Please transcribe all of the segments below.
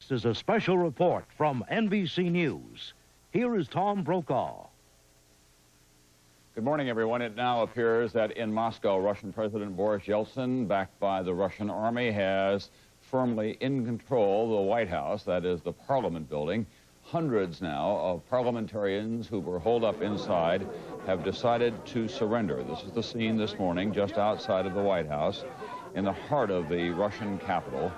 This is a special report from NBC News. Here is Tom Brokaw. Good morning, everyone. It now appears that in Moscow, Russian President Boris Yeltsin, backed by the Russian army, has firmly in control the White House, that is the Parliament building. Hundreds now of parliamentarians who were holed up inside have decided to surrender. This is the scene this morning just outside of the White House in the heart of the Russian capital.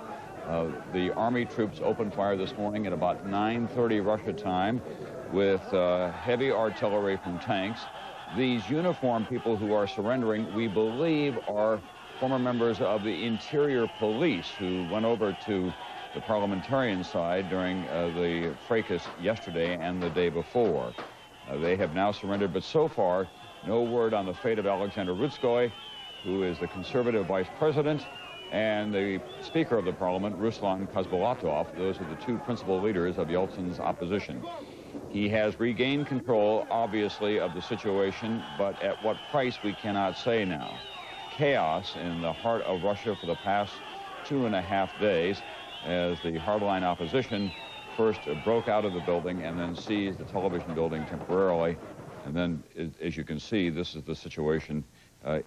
The army troops opened fire this morning at about 9:30 Russia time with heavy artillery from tanks. These uniformed people who are surrendering, we believe, are former members of the interior police who went over to the parliamentarian side during the fracas yesterday and the day before. They have now surrendered, but so far, no word on the fate of Alexander Rutskoy, who is the conservative vice president, and the Speaker of the Parliament, Ruslan Khasbulatov. Those are the two principal leaders of Yeltsin's opposition. He has regained control, obviously, of the situation, but at what price we cannot say now. Chaos in the heart of Russia for the past 2.5 days as the hardline opposition first broke out of the building and then seized the television building temporarily. And then, as you can see, this is the situation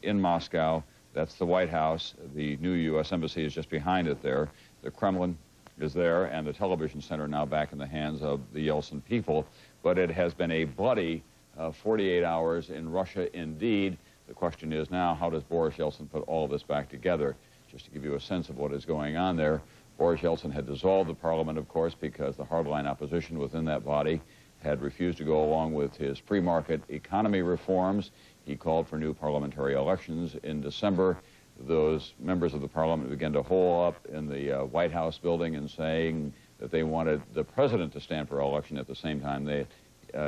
in Moscow. That's the White House. The new U.S. Embassy is just behind it there. The Kremlin is there, and the television center now back in the hands of the Yeltsin people. But it has been a bloody 48 hours in Russia indeed. The question is now, how does Boris Yeltsin put all this back together? Just to give you a sense of what is going on there, Boris Yeltsin had dissolved the parliament, of course, because the hardline opposition within that body had refused to go along with his free market economy reforms. He called for new parliamentary elections in December. Those members of the parliament began to hole up in the White House building and saying that they wanted the president to stand for election at the same time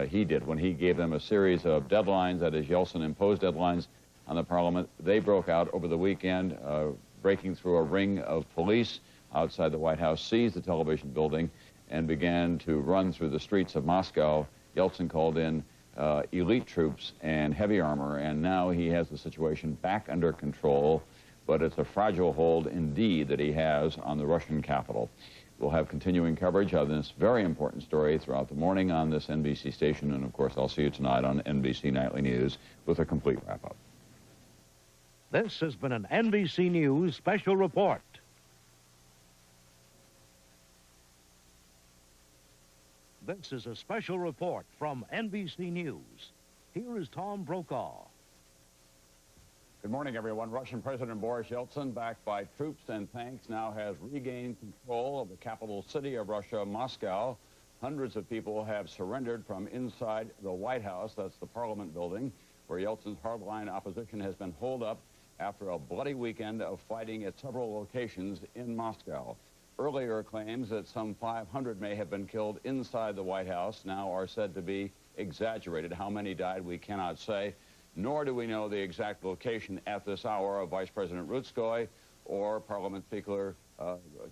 he did. When he gave them a series of deadlines, that is, Yeltsin imposed deadlines on the parliament, they broke out over the weekend, breaking through a ring of police outside the White House, seized the television building, and began to run through the streets of Moscow. Yeltsin called in elite troops and heavy armor, and now he has the situation back under control, but it's a fragile hold indeed that he has on the Russian capital. We'll have continuing coverage of this very important story throughout the morning on this NBC station, and of course I'll see you tonight on NBC Nightly News with a complete wrap-up. This has been an NBC News Special Report. This is a special report from NBC News. Here is Tom Brokaw. Good morning, everyone. Russian President Boris Yeltsin, backed by troops and tanks, now has regained control of the capital city of Russia, Moscow. Hundreds of people have surrendered from inside the White House, that's the Parliament building, where Yeltsin's hardline opposition has been holed up after a bloody weekend of fighting at several locations in Moscow. Earlier claims that some 500 may have been killed inside the White House now are said to be exaggerated. How many died, we cannot say, nor do we know the exact location at this hour of Vice President Rutskoy or Parliament Speaker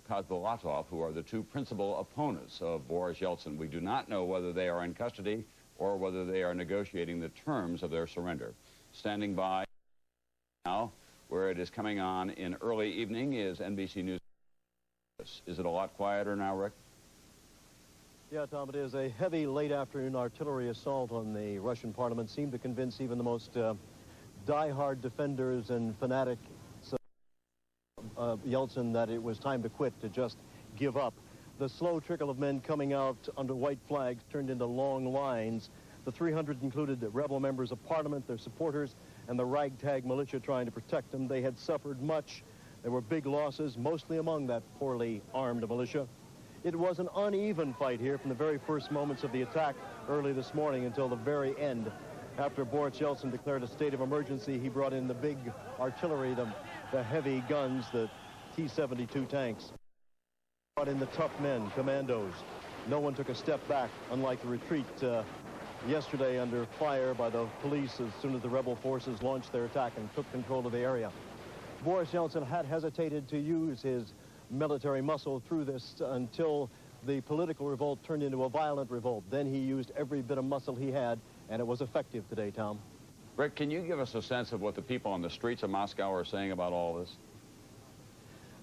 Khasbulatov, who are the two principal opponents of Boris Yeltsin. We do not know whether they are in custody or whether they are negotiating the terms of their surrender. Standing by now, where it is coming on in early evening, is NBC News. Is it a lot quieter now, Rick? Yeah, Tom, it is. A heavy late afternoon artillery assault on the Russian parliament seemed to convince even the most die-hard defenders and fanatics of Yeltsin that it was time to quit, to just give up. The slow trickle of men coming out under white flags turned into long lines. The 300 included the rebel members of parliament, their supporters, and the ragtag militia trying to protect them. They had suffered much. There were big losses, mostly among that poorly armed militia. It was an uneven fight here from the very first moments of the attack early this morning until the very end. After Boris Yeltsin declared a state of emergency, he brought in the big artillery, the heavy guns, the T-72 tanks. Brought in the tough men, commandos. No one took a step back, unlike the retreat yesterday under fire by the police as soon as the rebel forces launched their attack and took control of the area. Boris Yeltsin had hesitated to use his military muscle through this until the political revolt turned into a violent revolt. Then he used every bit of muscle he had, and it was effective today, Tom. Rick, can you give us a sense of what the people on the streets of Moscow are saying about all this?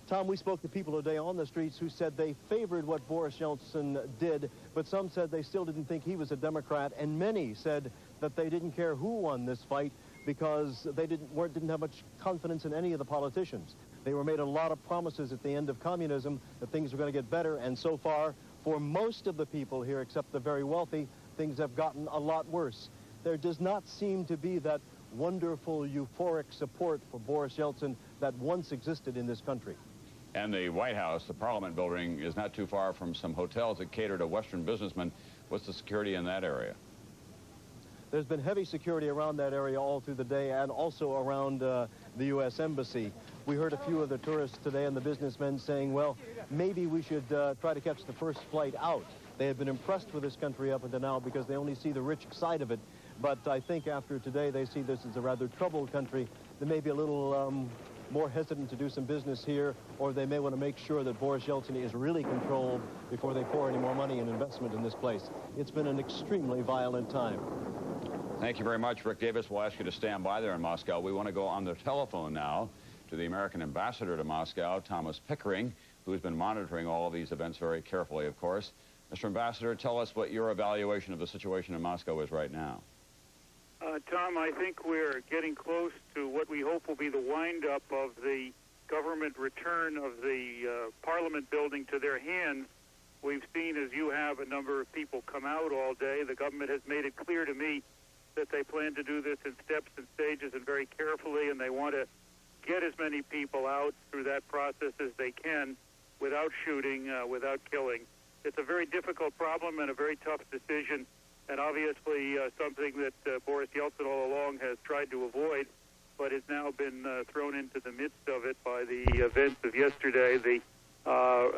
Tom, we spoke to people today on the streets who said they favored what Boris Yeltsin did, but some said they still didn't think he was a Democrat, and many said that they didn't care who won this fight because they didn't have much confidence in any of the politicians. They were made a lot of promises at the end of communism that things were going to get better, and so far, for most of the people here, except the very wealthy, things have gotten a lot worse. There does not seem to be that wonderful, euphoric support for Boris Yeltsin that once existed in this country. And the White House, the Parliament building, is not too far from some hotels that cater to Western businessmen. What's the security in that area? There's been heavy security around that area all through the day and also around the U.S. Embassy. We heard a few of the tourists today and the businessmen saying, well, maybe we should try to catch the first flight out. They have been impressed with this country up until now because they only see the rich side of it. But I think after today, they see this as a rather troubled country. They may be a little more hesitant to do some business here, or they may want to make sure that Boris Yeltsin is really controlled before they pour any more money and investment in this place. It's been an extremely violent time. Thank you very much, Rick Davis. We'll ask you to stand by there in Moscow. We want to go on the telephone now to the American ambassador to Moscow, Thomas Pickering, who's been monitoring all of these events very carefully, of course. Mr. Ambassador, tell us what your evaluation of the situation in Moscow is right now. Tom, I think we're getting close to what we hope will be the wind-up of the government return of the Parliament building to their hands. We've seen, as you have, a number of people come out all day. The government has made it clear to me that they plan to do this in steps and stages and very carefully, and they want to get as many people out through that process as they can without shooting, without killing. It's a very difficult problem and a very tough decision, and obviously something that Boris Yeltsin all along has tried to avoid, but has now been thrown into the midst of it by the events of yesterday, the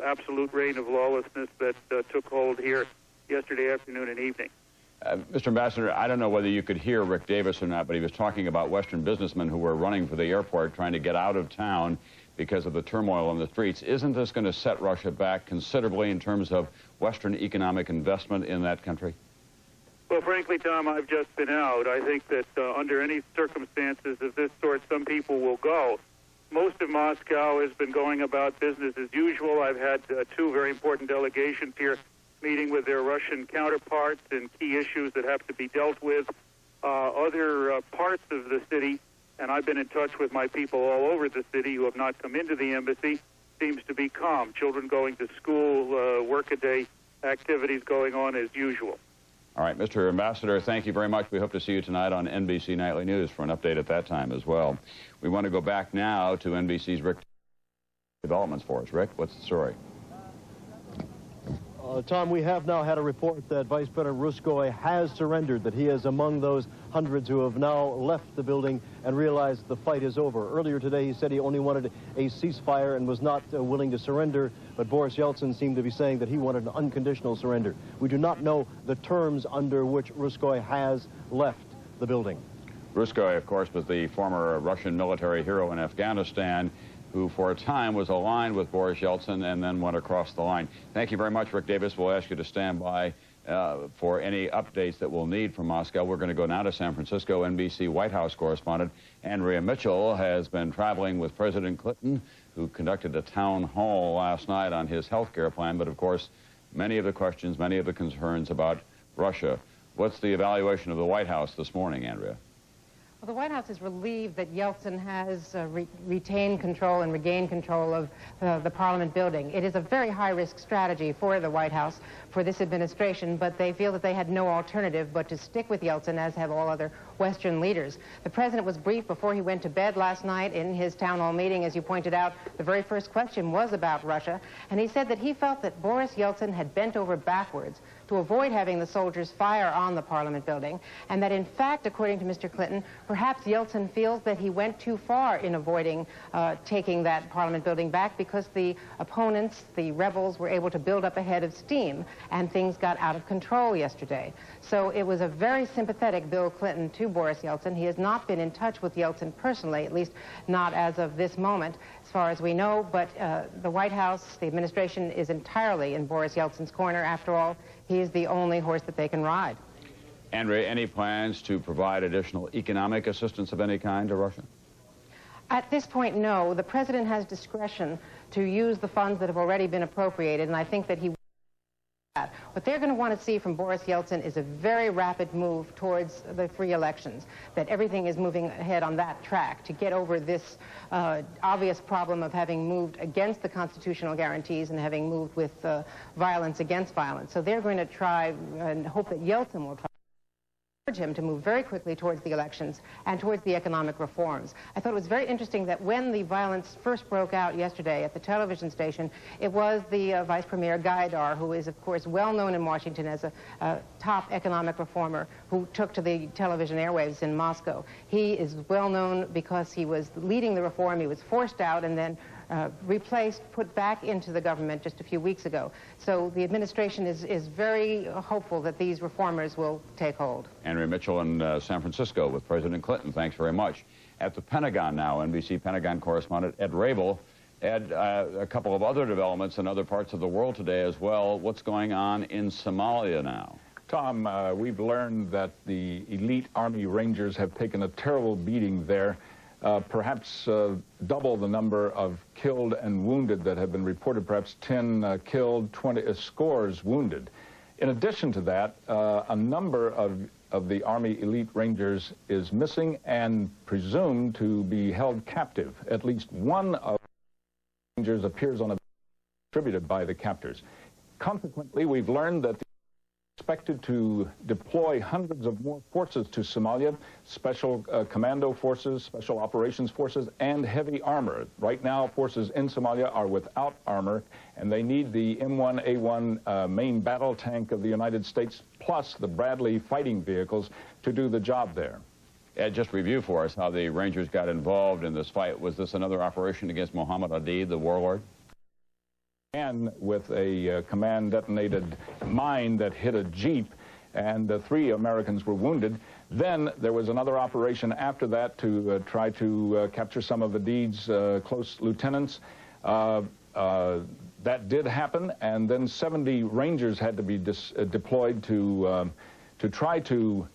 absolute reign of lawlessness that took hold here yesterday afternoon and evening. Mr. Ambassador, I don't know whether you could hear Rick Davis or not, but he was talking about Western businessmen who were running for the airport, trying to get out of town because of the turmoil on the streets. Isn't this going to set Russia back considerably in terms of Western economic investment in that country? Well, frankly, Tom, I've just been out. I think that under any circumstances of this sort, some people will go. Most of Moscow has been going about business as usual. I've had two very important delegations here meeting with their Russian counterparts in key issues that have to be dealt with. Other parts of the city, and I've been in touch with my people all over the city who have not come into the embassy, seems to be calm. Children going to school, workaday activities going on as usual. All right, Mr. Ambassador, thank you very much. We hope to see you tonight on NBC Nightly News for an update at that time as well. We want to go back now to NBC's Rick developments for us. Rick, what's the story? Tom, we have now had a report that Vice President Ruskoy has surrendered, that he is among those hundreds who have now left the building and realized the fight is over. Earlier today, he said he only wanted a ceasefire and was not willing to surrender, but Boris Yeltsin seemed to be saying that he wanted an unconditional surrender. We do not know the terms under which Ruskoy has left the building. Ruskoy, of course, was the former Russian military hero in Afghanistan, who for a time was aligned with Boris Yeltsin and then went across the line. Thank you very much, Rick Davis. We'll ask you to stand by for any updates that we'll need from Moscow. We're going to go now to San Francisco. NBC White House correspondent Andrea Mitchell has been traveling with President Clinton, who conducted a town hall last night on his health care plan, but of course, many of the questions, many of the concerns about Russia. What's the evaluation of the White House this morning, Andrea? Well, the White House is relieved that Yeltsin has retained control and regained control of the Parliament building. It is a very high-risk strategy for the White House, for this administration, but they feel that they had no alternative but to stick with Yeltsin, as have all other Western leaders. The president was briefed before he went to bed last night in his town hall meeting. As you pointed out, the very first question was about Russia, and he said that he felt that Boris Yeltsin had bent over backwards to avoid having the soldiers fire on the Parliament building, and that in fact, according to Mr. Clinton, perhaps Yeltsin feels that he went too far in avoiding taking that Parliament building back because the opponents, the rebels, were able to build up a head of steam, and things got out of control yesterday. So it was a very sympathetic Bill Clinton to Boris Yeltsin. He has not been in touch with Yeltsin personally, at least not as of this moment, as far as we know, but the White House, the administration, is entirely in Boris Yeltsin's corner. After all, he is the only horse that they can ride. Andrea, any plans to provide additional economic assistance of any kind to Russia? At this point, no. The president has discretion to use the funds that have already been appropriated, and I think that he will do that. What they're going to want to see from Boris Yeltsin is a very rapid move towards the free elections, that everything is moving ahead on that track to get over this obvious problem of having moved against the constitutional guarantees and having moved with violence against violence. So they're going to try and hope that Yeltsin will try him to move very quickly towards the elections and towards the economic reforms. I thought it was very interesting that when the violence first broke out yesterday at the television station, it was the Vice Premier Gaidar, who is, of course, well known in Washington as a top economic reformer, who took to the television airwaves in Moscow. He is well known because he was leading the reform. He was forced out and then replaced, put back into the government just a few weeks ago. So the administration is very hopeful that these reformers will take hold. Andrea Mitchell in San Francisco with President Clinton. Thanks very much. At the Pentagon now, NBC Pentagon correspondent Ed Rabel. Ed, a couple of other developments in other parts of the world today as well. What's going on in Somalia now? Tom, we've learned that the elite Army Rangers have taken a terrible beating there. Perhaps double the number of killed and wounded that have been reported, perhaps 10 killed, 20 scores wounded. In addition to that, a number of the Army elite Rangers is missing and presumed to be held captive. At least one of the Rangers appears on a distributed by the captors. Consequently, we've learned that expected to deploy hundreds of more forces to Somalia, special commando forces, special operations forces, and heavy armor. Right now, forces in Somalia are without armor, and they need the M1A1 main battle tank of the United States, plus the Bradley fighting vehicles to do the job there. Ed, just review for us how the Rangers got involved in this fight. Was this another operation against Muhammad Adi, the warlord? And with a command-detonated mine that hit a Jeep, and 3 Americans were wounded. Then there was another operation after that to try to capture some of Adid's close lieutenants. That did happen, and then 70 Rangers had to be deployed to try to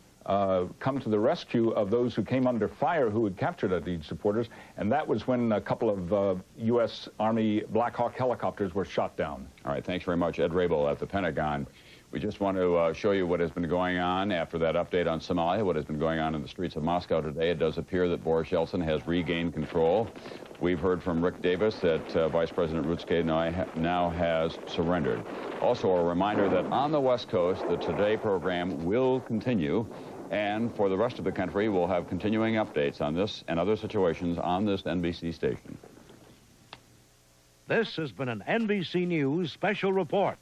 come to the rescue of those who came under fire who had captured Adid's supporters, and that was when a couple of U.S. Army Black Hawk helicopters were shot down. All right, thanks very much, Ed Rabel at the Pentagon. We just want to show you what has been going on after that update on Somalia, what has been going on in the streets of Moscow today. It does appear that Boris Yeltsin has regained control. We've heard from Rick Davis that Vice President Rutske now has surrendered. Also, a reminder that on the West Coast, the Today program will continue. And for the rest of the country, we'll have continuing updates on this and other situations on this NBC station. This has been an NBC News Special Report.